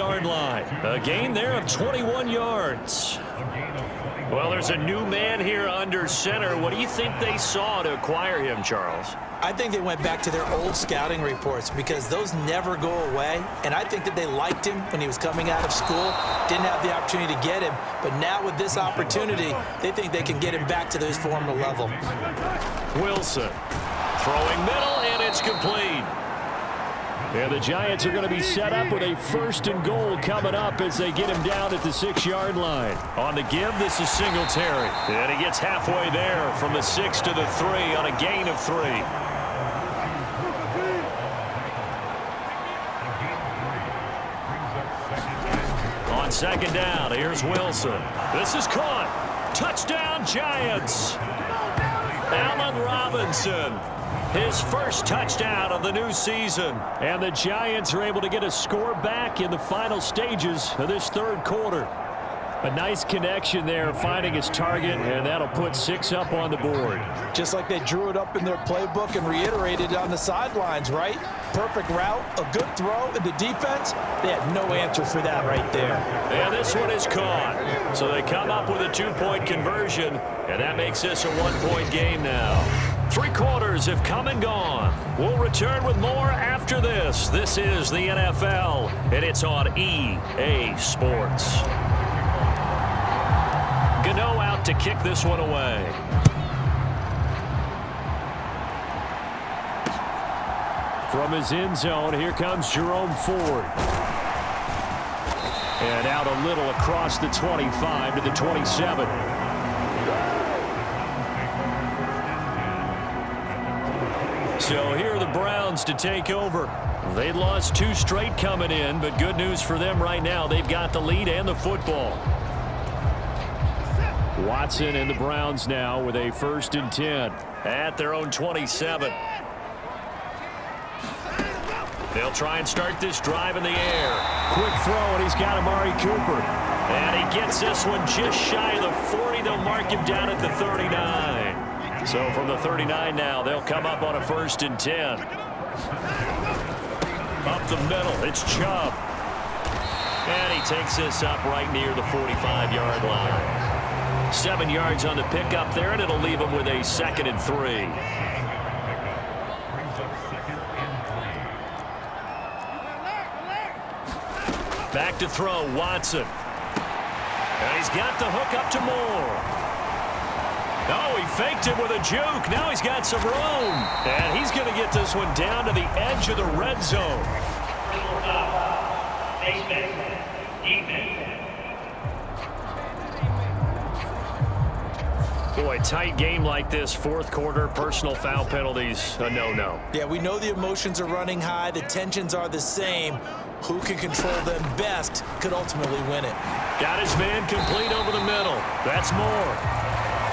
6-yard line. A gain there of 21 yards. Well, there's a new man here under center. What do you think they saw to acquire him, Charles? I think they went back to their old scouting reports because those never go away. And I think that they liked him when he was coming out of school. Didn't have the opportunity to get him. But now with this opportunity, they think they can get him back to his former level. Wilson throwing middle, and it's complete. And the Giants are going to be set up with a 1st and goal coming up as they get him down at the 6-yard line. On the give, this is Singletary. And he gets halfway there from the 6 to the 3 on a gain of 3. On 2nd down, here's Wilson. This is caught. Touchdown, Giants. Allen Robinson. His first touchdown of the new season. And the Giants are able to get a score back in the final stages of this 3rd quarter. A nice connection there, finding his target, and that'll put 6 up on the board. Just like they drew it up in their playbook and reiterated on the sidelines, right? Perfect route, a good throw, and the defense, they had no answer for that right there. And this one is caught. So they come up with a 2-point conversion, and that makes this a 1-point game now. 3 quarters have come and gone. We'll return with more after this. This is the NFL, and it's on EA Sports. Gano out to kick this one away. From his end zone, here comes Jerome Ford. And out a little across the 25 to the 27. So here are the Browns to take over. They lost 2 straight coming in, but good news for them right now. They've got the lead and the football. Watson and the Browns now with a 1st and 10 at their own 27. They'll try and start this drive in the air. Quick throw, and he's got Amari Cooper. And he gets this one just shy of the 40. They'll mark him down at the 39. So from the 39 now, they'll come up on a 1st and 10. Up the middle, it's Chubb. And he takes this up right near the 45-yard line. 7 yards on the pickup there, and it'll leave him with a 2nd and 3. Back to throw, Watson. And he's got the hook up to Moore. Oh, he faked it with a juke. Now he's got some room. And he's going to get this one down to the edge of the red zone. Boy, tight game like this, 4th quarter, personal foul penalties, a no-no. Yeah, we know the emotions are running high. The tensions are the same. Who can control them best could ultimately win it. Got his man complete over the middle. That's Moore.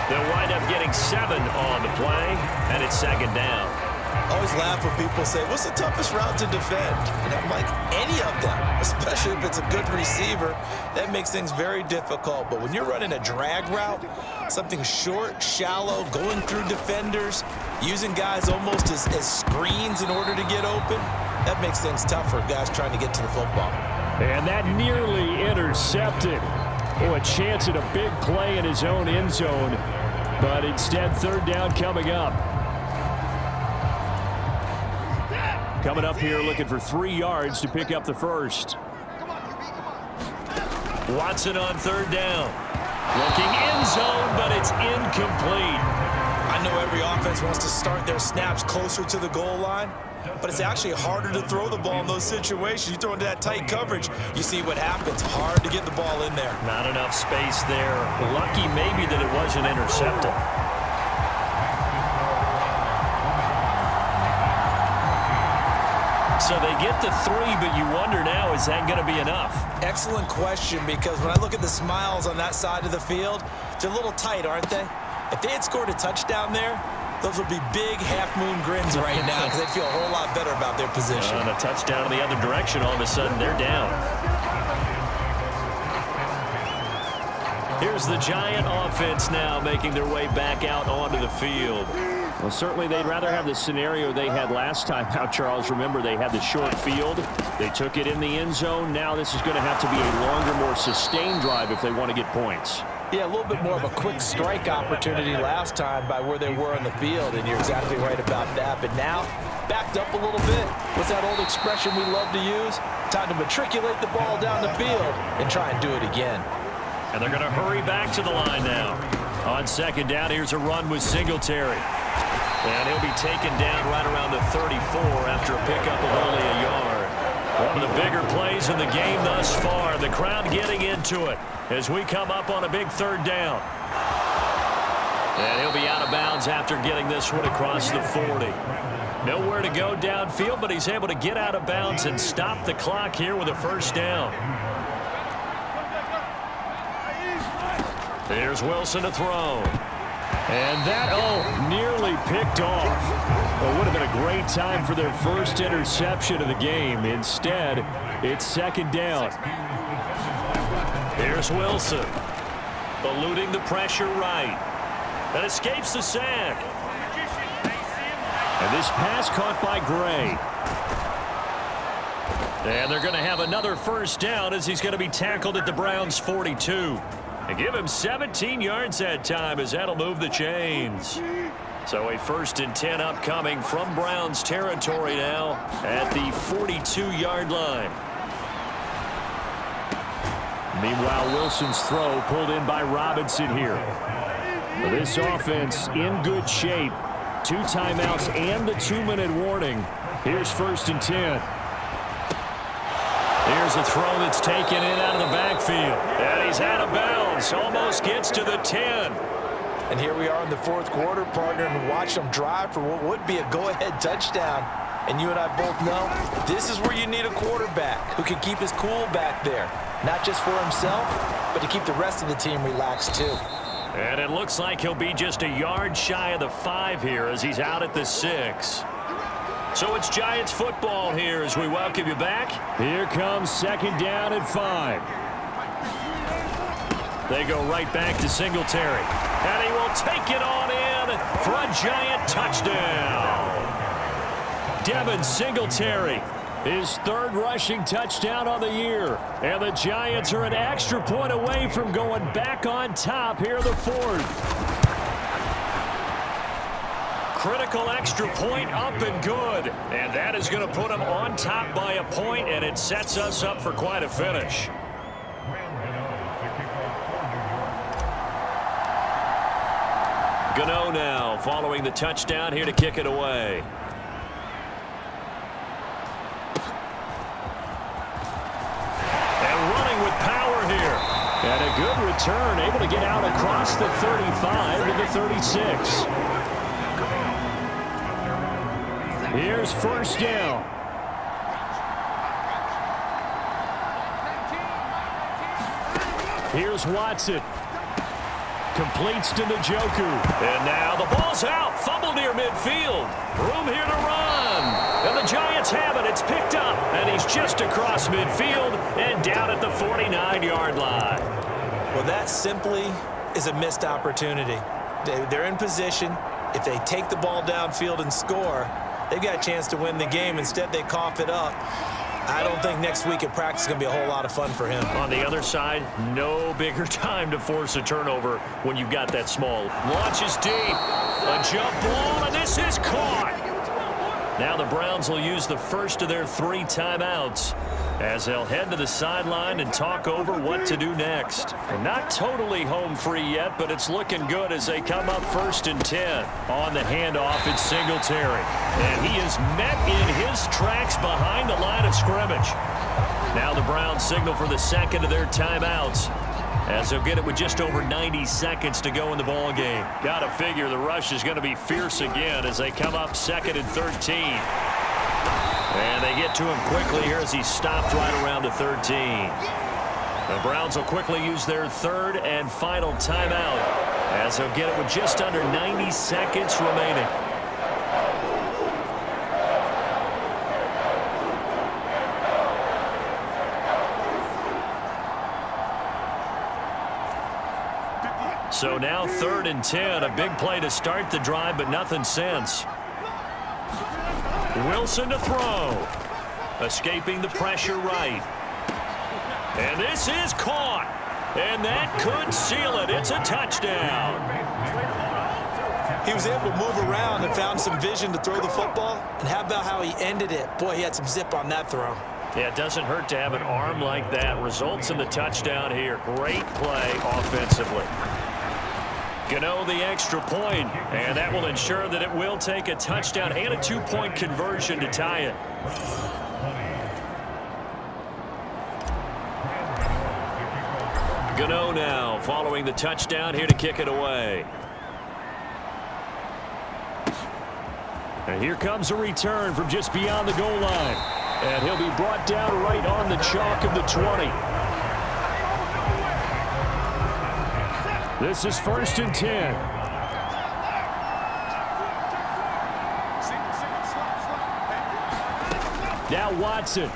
They'll wind up getting 7 on the play, and it's 2nd down. I always laugh when people say, what's the toughest route to defend? And I'm like, any of them, especially if it's a good receiver. That makes things very difficult. But when you're running a drag route, something short, shallow, going through defenders, using guys almost as screens in order to get open, that makes things tough for guys trying to get to the football. And that nearly intercepted. Oh, a chance at a big play in his own end zone. But instead, 3rd down coming up. Coming up here looking for 3 yards to pick up the 1st. Watson on 3rd down. Looking end zone, but it's incomplete. I know every offense wants to start their snaps closer to the goal line, but it's actually harder to throw the ball in those situations. You throw into that tight coverage, you see what happens. Hard to get the ball in there. Not enough space there. Lucky maybe that it wasn't intercepted. So they get the 3, but you wonder now, is that going to be enough? Excellent question, because when I look at the smiles on that side of the field, they're a little tight, aren't they? If they had scored a touchdown there, those would be big half-moon grins right now because they'd feel a whole lot better about their position. And a touchdown in the other direction, all of a sudden they're down. Here's the Giant offense now making their way back out onto the field. Well, certainly they'd rather have the scenario they had last time out, Charles. Remember, they had the short field. They took it in the end zone. Now this is going to have to be a longer, more sustained drive if they want to get points. Yeah, a little bit more of a quick strike opportunity last time by where they were on the field, and you're exactly right about that. But now, backed up a little bit. What's that old expression we love to use? Time to matriculate the ball down the field and try and do it again. And they're going to hurry back to the line now. On second down, here's a run with Singletary. And he'll be taken down right around the 34 after a pickup of only a yard. One of the bigger plays in the game thus far. The crowd getting into it as we come up on a big third down. And he'll be out of bounds after getting this one across the 40. Nowhere to go downfield, but he's able to get out of bounds and stop the clock here with a first down. Here's Wilson to throw. And that, nearly picked off. It would have been a great time for their first interception of the game. Instead, it's second down. Here's Wilson. Eluding the pressure right. And escapes the sack. And this pass caught by Gray. And they're going to have another first down as he's going to be tackled at the Browns' 42. And give him 17 yards that time as that'll move the chains. So a 1st and 10 upcoming from Browns territory now at the 42-yard line. Meanwhile, Wilson's throw pulled in by Robinson here. This offense in good shape. 2 timeouts and the 2-minute warning. Here's 1st and 10. Here's a throw that's taken in out of the backfield. And he's out of bounds. Almost gets to the 10. And here we are in the 4th quarter, partner, and watch them drive for what would be a go-ahead touchdown. And you and I both know this is where you need a quarterback who can keep his cool back there. Not just for himself, but to keep the rest of the team relaxed too. And it looks like he'll be just a yard shy of the 5 here as he's out at the 6. So it's Giants football here as we welcome you back. Here comes second down at 5. They go right back to Singletary. And he will take it on in for a Giant touchdown. Devin Singletary, his 3rd rushing touchdown on the year. And the Giants are an extra point away from going back on top here in the 4th. Critical extra point up and good. And that is going to put them on top by a point, and it sets us up for quite a finish. Gano now following the touchdown here to kick it away. And running with power here. And a good return, able to get out across the 35 to the 36. Here's 1st down. Here's Watson. Completes to Njoku. And now the ball's out. Fumble near midfield. Room here to run. And the Giants have it. It's picked up. And he's just across midfield and down at the 49-yard line. Well, that simply is a missed opportunity. They're in position. If they take the ball downfield and score, they've got a chance to win the game. Instead, they cough it up. I don't think next week at practice is going to be a whole lot of fun for him. On the other side, no bigger time to force a turnover when you've got that small. Launches deep. A jump ball, and this is caught. Now the Browns will use the first of their 3 timeouts as they'll head to the sideline and talk over what to do next. And not totally home free yet, but it's looking good as they come up 1st and 10. On the handoff, it's Singletary. And he is met in his tracks behind the line of scrimmage. Now the Browns signal for the 2nd of their timeouts as they'll get it with just over 90 seconds to go in the ball game. Got to figure the rush is going to be fierce again as they come up 2nd and 13. And they get to him quickly here as he's stopped right around the 13. The Browns will quickly use their 3rd and final timeout as they'll get it with just under 90 seconds remaining. So now 3rd and 10, a big play to start the drive, but nothing since. Wilson to throw. Escaping the pressure right. And this is caught. And that could seal it. It's a touchdown. He was able to move around and found some vision to throw the football. And how about how he ended it? Boy, he had some zip on that throw. Yeah, it doesn't hurt to have an arm like that. Results in the touchdown here. Great play offensively. Gano the extra point, and that will ensure that it will take a touchdown and a 2-point conversion to tie it. Gano now following the touchdown here to kick it away. And here comes a return from just beyond the goal line. And he'll be brought down right on the chalk of the 20. This is 1st and 10. Now Watson.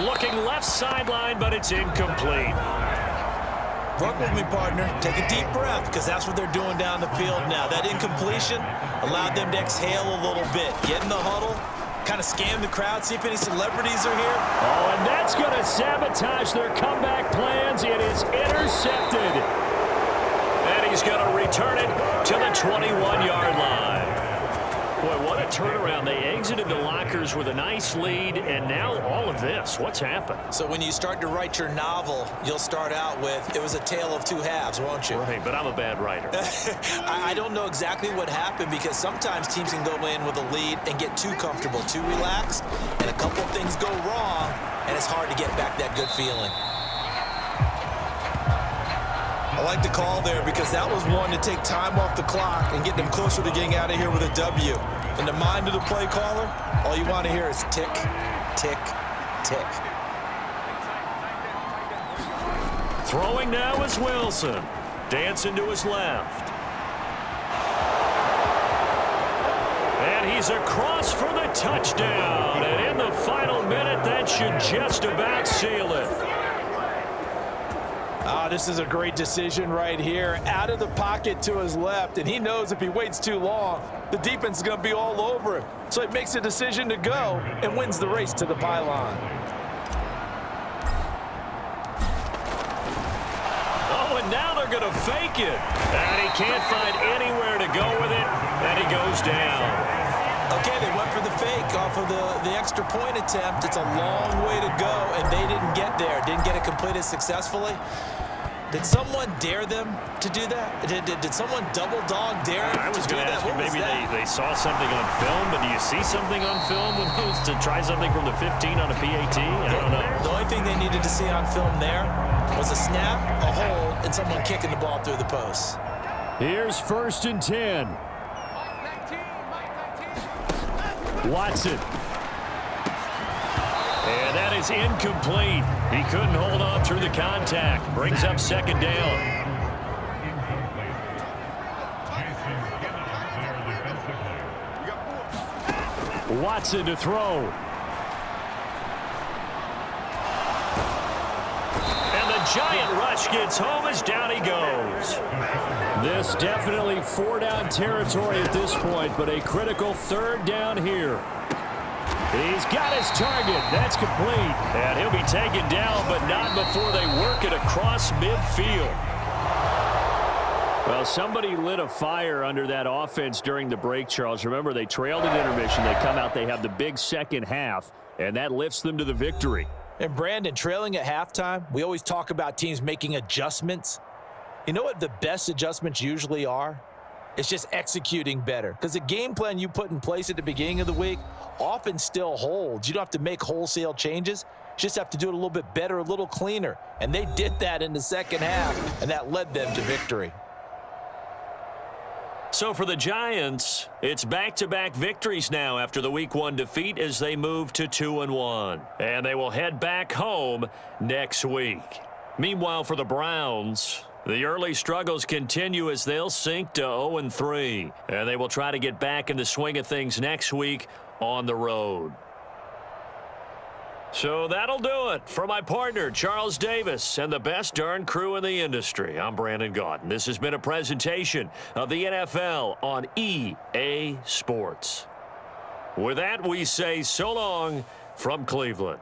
Looking left sideline, but it's incomplete. Work with me, partner. Take a deep breath, because that's what they're doing down the field now. That incompletion allowed them to exhale a little bit. Get in the huddle, kind of scan the crowd, see if any celebrities are here. Oh, and that's going to sabotage their comeback plans. It is intercepted. And he's going to return it to the 21-yard line. Boy, what a turnaround. They exited the lockers with a nice lead, and now all of this. What's happened? So when you start to write your novel, you'll start out with, it was a tale of two halves, won't you? Right, but I'm a bad writer. I don't know exactly what happened, because sometimes teams can go in with a lead and get too comfortable, too relaxed, and a couple of things go wrong, and it's hard to get back that good feeling. I like the call there, because that was one to take time off the clock and get them closer to getting out of here with a W. In the mind of the play caller, all you want to hear is tick, tick, tick. Throwing now is Wilson. Dancing to his left. And he's across for the touchdown. And in the final minute, that should just about seal it. This is a great decision right here. Out of the pocket to his left, and he knows if he waits too long, the defense is going to be all over him. So he makes a decision to go and wins the race to the pylon. Oh, and now they're going to fake it. And he can't find anywhere to go with it, and he goes down. Okay, they went for the fake off of the extra point attempt. It's a long way to go, and they didn't get there. Didn't get it completed successfully. Did someone dare them to do that? Did someone double dog dare them to do that? Maybe they saw something on film, but do you see something on film when it was to try something from the 15 on a PAT? I don't know. The only thing they needed to see on film there was a snap, a hold, and someone kicking the ball through the posts. Here's 1st and 10. Watson. And that is incomplete. He couldn't hold on through the contact. Brings up 2nd down. Watson to throw. And the giant rush gets home as down he goes. This definitely 4-down territory at this point, but a critical 3rd down here. He's got his target. That's complete. And he'll be taken down, but not before they work it across midfield. Well, somebody lit a fire under that offense during the break, Charles. Remember, they trailed at intermission. They come out, they have the big second half, and that lifts them to the victory. And Brandon, trailing at halftime, we always talk about teams making adjustments. You know what the best adjustments usually are? It's just executing better. Because the game plan you put in place at the beginning of the week often still holds. You don't have to make wholesale changes. You just have to do it a little bit better, a little cleaner. And they did that in the second half, and that led them to victory. So for the Giants, it's back-to-back victories now after the Week 1 defeat as they move to 2-1. And they will head back home next week. Meanwhile, for the Browns, the early struggles continue as they'll sink to 0-3. And they will try to get back in the swing of things next week on the road. So that'll do it. For my partner, Charles Davis, and the best darn crew in the industry, I'm Brandon Gaudin. This has been a presentation of the NFL on EA Sports. With that, we say so long from Cleveland.